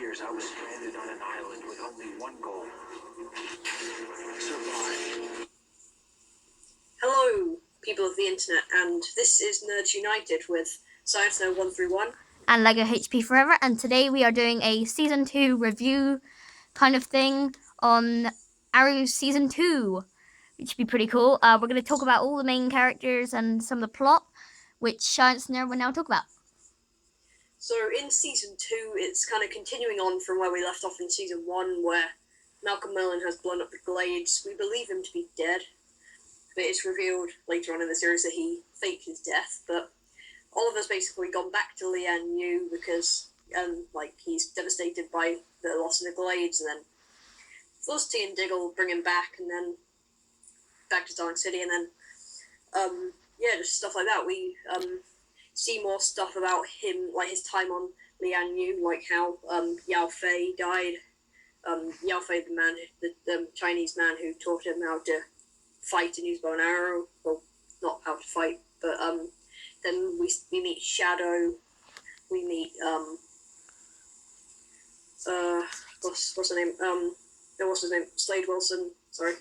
years, I was stranded on an island with only one goal: survive. Hello, people of the internet, and this is Nerds United with Science No 131 and Lego HP Forever, and today we are doing a Season 2 review kind of thing on Arrow Season 2, which would be pretty cool. We're going to talk about all the main characters and some of the plot, which Science Nerd will now talk about. So in Season 2, it's kind of continuing on from where we left off in Season 1, where Malcolm Merlyn has blown up the Glades. We believe him to be dead, but it's revealed later on in the series that he faked his death. But Oliver's basically gone back to Lian Yu because he's devastated by the loss of the Glades, and then Felicity and Diggle bring him back, and then back to Starling City, and then just stuff like that. We see more stuff about him, like his time on Lian Yu, like how Yao Fei died. Yao Fei, the Chinese man who taught him how to fight and use bow and arrow. Well, not how to fight, but then we meet Shadow. We meet what's her name? What's his name? Slade Wilson. Sorry.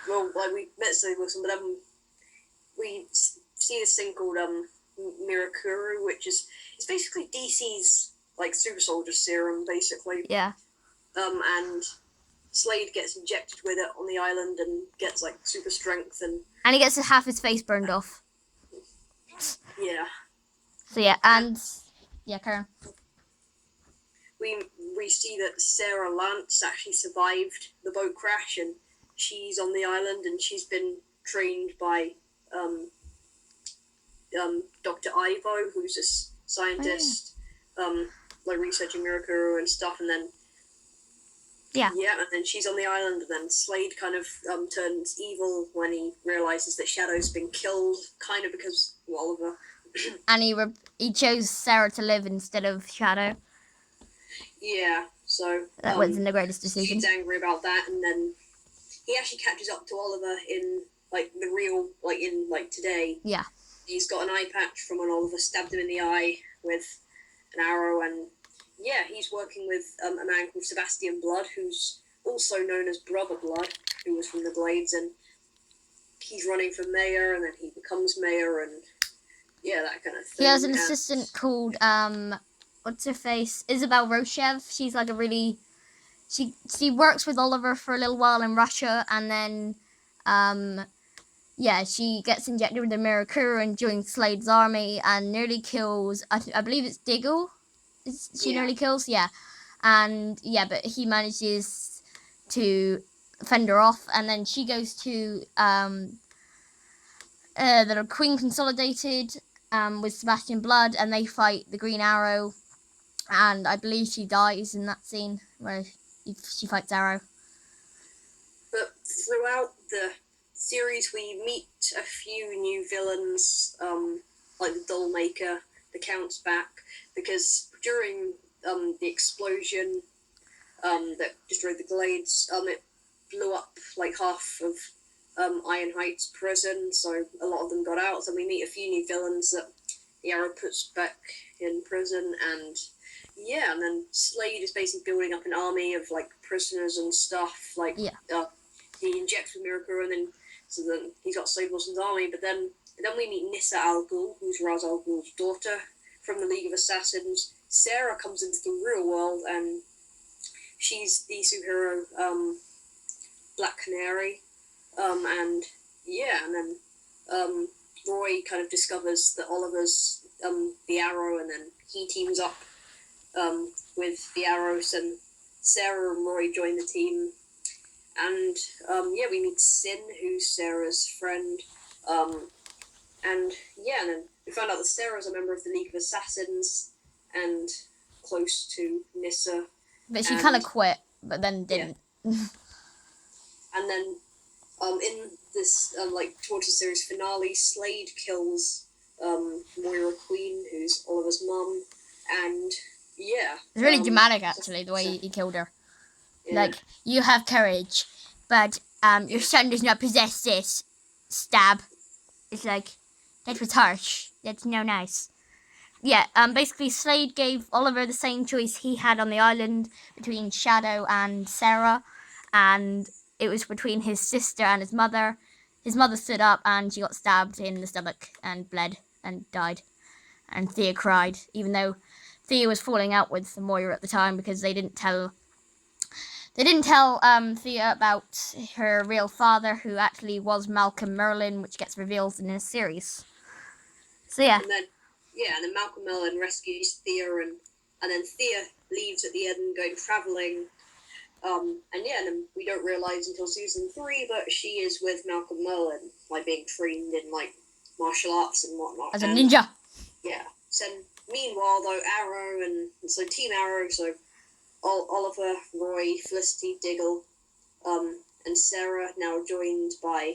We met Slade Wilson, but then we see this thing called Mirakuru, which is it's basically DC's like super soldier serum, basically. Yeah. And Slade gets injected with it on the island and gets like super strength and he gets half his face burned off. Yeah. So yeah, and yeah, carry on. We see that Sarah Lance actually survived the boat crash, and she's on the island, and she's been trained by Dr. Ivo, who's a scientist, researching Mirakuru and stuff, and then and then she's on the island, and then Slade kind of turns evil when he realizes that Shadow's been killed, kind of because of Oliver. And he chose Sarah to live instead of Shadow. Yeah, so that wasn't the greatest decision. He's angry about that, and then he actually catches up to Oliver in the real today. Yeah. He's got an eye patch from when Oliver stabbed him in the eye with an arrow, and he's working with a man called Sebastian Blood, who's also known as Brother Blood, who was from the Glades, and he's running for mayor, and then he becomes mayor, and that kind of thing. He has an assistant called what's her face? Isabel Rochev. She's like a really she works with Oliver for a little while in Russia, and then she gets injected with the Mirakuru and joins Slade's army and nearly kills I believe it's Diggle. She nearly kills, and but he manages to fend her off, and then she goes to the Queen Consolidated with Sebastian Blood, and they fight the Green Arrow, and I believe she dies in that scene where she fights Arrow. But throughout the series, we meet a few new villains, like the Dollmaker. The Count's back because during the explosion that destroyed the Glades, it blew up like half of Iron Heights prison, so a lot of them got out. So we meet a few new villains that the Arrow puts back in prison, and then Slade is basically building up an army of prisoners and stuff. He injects with Mirakuru, and then he's got Slade Wilson's army. But then we meet Nyssa Al Ghul, who's Ra's al Ghul's daughter from the League of Assassins. Sarah comes into the real world, and she's the superhero Black Canary. And then Roy kind of discovers that Oliver's the Arrow, and then he teams up with the Arrows, and Sarah and Roy join the team. And we meet Sin, who's Sarah's friend. And then we found out that Sarah's a member of the League of Assassins and close to Nyssa. But she kind of quit, but then didn't. Yeah. And then in this towards the series finale, Slade kills Moira Queen, who's Oliver's mum, and it's really dramatic actually the way he killed her. Yeah. You have courage, but your son does not possess this. Stab. It's that was harsh. That's no nice. yeah, basically Slade gave Oliver the same choice he had on the island between Shadow and Sarah, and it was between his sister and his mother. His mother stood up and she got stabbed in the stomach and bled and died. And Thea cried, even though Thea was falling out with Moira at the time because they didn't tell Thea about her real father, who actually was Malcolm Merlyn, which gets revealed in this series. So yeah. And then Malcolm Merlyn rescues Thea, and then Thea leaves at the end going travelling. And then we don't realise until season 3 that she is with Malcolm Merlyn, like being trained in like martial arts and whatnot. As a ninja. Yeah. So meanwhile, though, Arrow and so Team Arrow, so Oliver, Roy, Felicity, Diggle, and Sarah, now joined by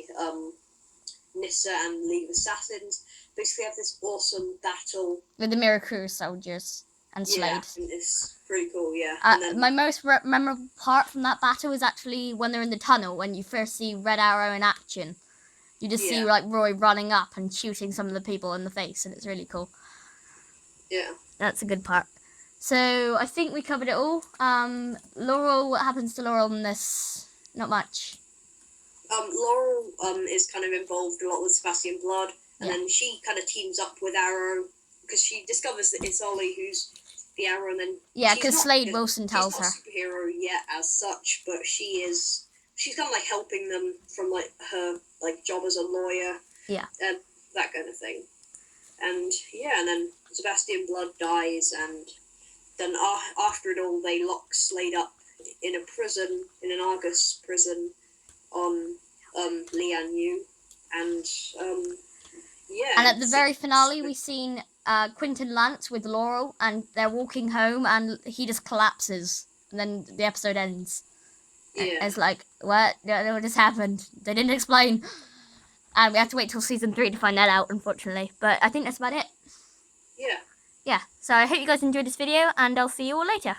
Nyssa and League of Assassins, basically have this awesome battle With the Miracruz soldiers and Slade. Yeah, it's pretty cool. Yeah. My most memorable part from that battle is actually when they're in the tunnel, when you first see Red Arrow in action. You just see like Roy running up and shooting some of the people in the face, and it's really cool. Yeah. That's a good part. So I think we covered it all. Laurel, what happens to Laurel in this? Not much. Laurel is kind of involved a lot with Sebastian Blood, and then she kind of teams up with Arrow because she discovers that it's Ollie who's the Arrow, and then because Slade Wilson tells her. She's not a superhero yet as such, but she's kind of like helping them from like her like job as a lawyer, and that kind of thing. And and then Sebastian Blood dies, and then after it all, they lock Slade up in a prison, in an Argus prison, on Lian Yu, and And at the very finale, we've seen Quentin Lance with Laurel, and they're walking home, and he just collapses, and then the episode ends. Yeah. It's like, what? No, what just happened? They didn't explain. And we have to wait till season 3 to find that out, unfortunately. But I think that's about it. Yeah. Yeah, so I hope you guys enjoyed this video, and I'll see you all later.